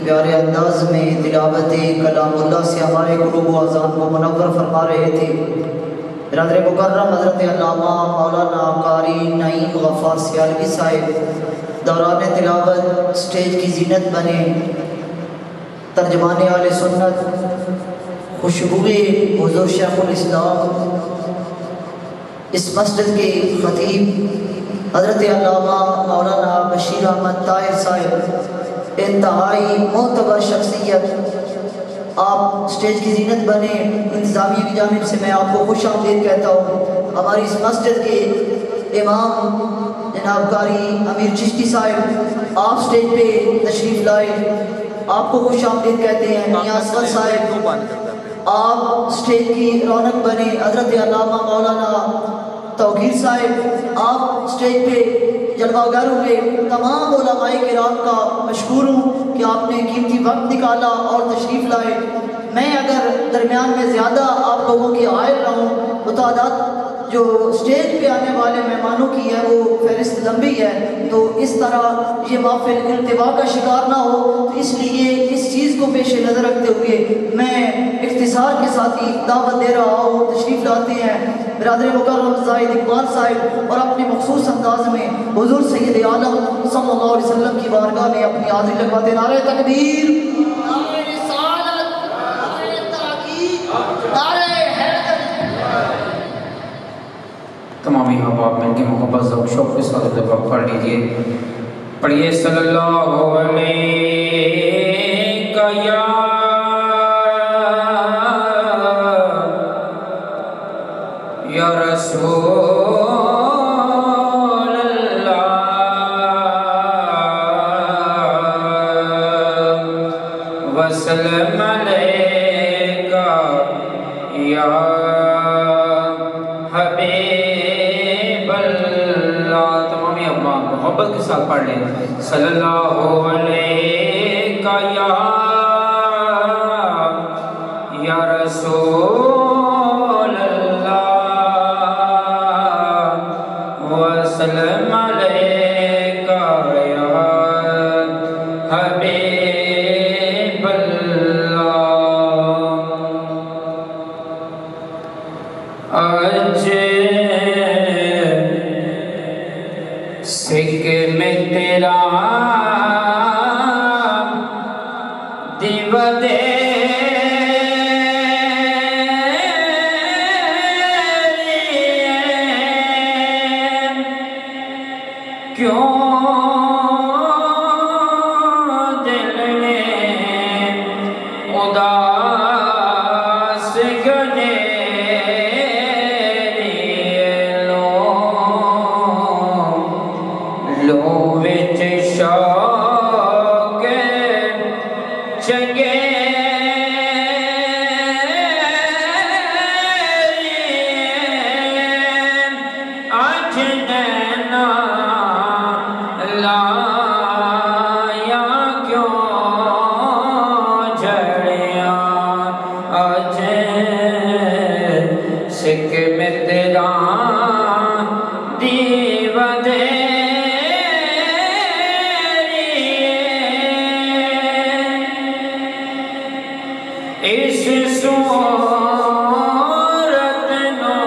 پیارے انداز میں تلاوت کلام اللہ سے ہمارے قلوب و اذان کو منور فرما رہے تھے برادر مکرم حضرت علامہ مولانا قاری نعیم غفار سیالوی صاحب دوران تلاوت سٹیج کی زینت بنے، ترجمان اہل سنت، خوشبوئے حضور شیخ الاسلام، اس مسجد کے خطیب حضرت علامہ مولانا بشیر احمد طاہر صاحب، انتہائی معتبر شخصیت، آپ سٹیج کی زینت بنے۔ انتظامیہ کی جانب سے میں آپ کو خوش آمدید کہتا ہوں۔ ہماری اس مسجد کے امام جناب قاری امیر چشتی صاحب آپ سٹیج پہ تشریف لائے، آپ کو خوش آمدید کہتے ہیں۔ میاں اصغر صاحب آپ سٹیج کی رونق بنے۔ حضرت علامہ مولانا توقیر صاحب آپ سٹیج پہ جلوہ گر ہوئے۔ تمام علماء کرام کا مشکور ہوں کہ آپ نے قیمتی وقت نکالا اور تشریف لائے۔ میں اگر درمیان میں زیادہ آپ لوگوں کی حائل رہوں تو تعداد جو سٹیج پہ آنے والے مہمانوں کی ہے وہ فہرست لمبی ہے، تو اس طرح یہ محفل التوا کا شکار نہ ہو، تو اس لیے اس چیز کو پیش نظر رکھتے ہوئے میں اختصار کے ساتھ ہی دعوت دے رہا ہوں۔ تشریف لاتے ہیں برادر مکرم زاہد اقبال صاحب، اور اپنے مخصوص انداز میں حضور سید عالم صلی اللہ علیہ وسلم کی بارگاہ میں اپنی حاضری لگواتے۔ نعرہ تکبیر، نعرہ رسالت، نعرہ تحقیق، نعرہ حیدر۔ تمام احباب مل کے محبت ذوق شوق کے ساتھ دعا پڑھ لیجئے۔ پڑھیے صلی اللہ علیہ یا رسول اللہ وسلم علیکہ یا حبیب اللہ۔ تمام احباب محبت کے ساتھ پڑھ لیں۔ صلی اللہ علیکہ یا رسول اللہ وسلم علیکہ یا حبیب اللہ۔ آج سکھ میں تیرا دیو دے کیوں دل میں اداس گنے لو وچ شوق چنگے اج نینا لایا کیوں جھڑیاں اج سکھ میں تیرا دیو دے اس صورت نو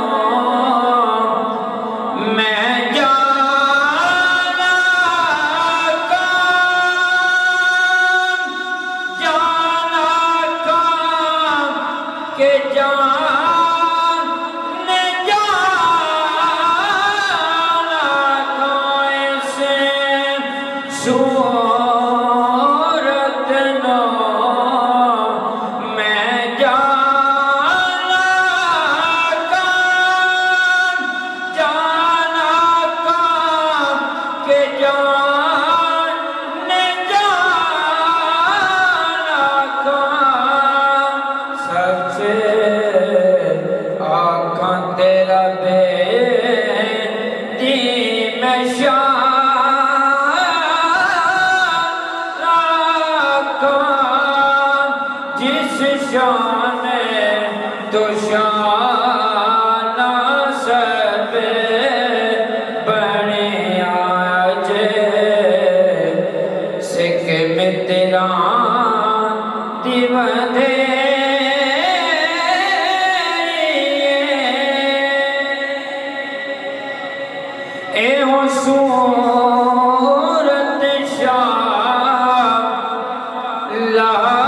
میں جانا کام کہ جان نے جانا اس صورت نو تیرا بے دی میں شان راکھاں جس شان تو شان سب بنے آج سکھ میں تیرا ودے اے ہو صورت شاہ لا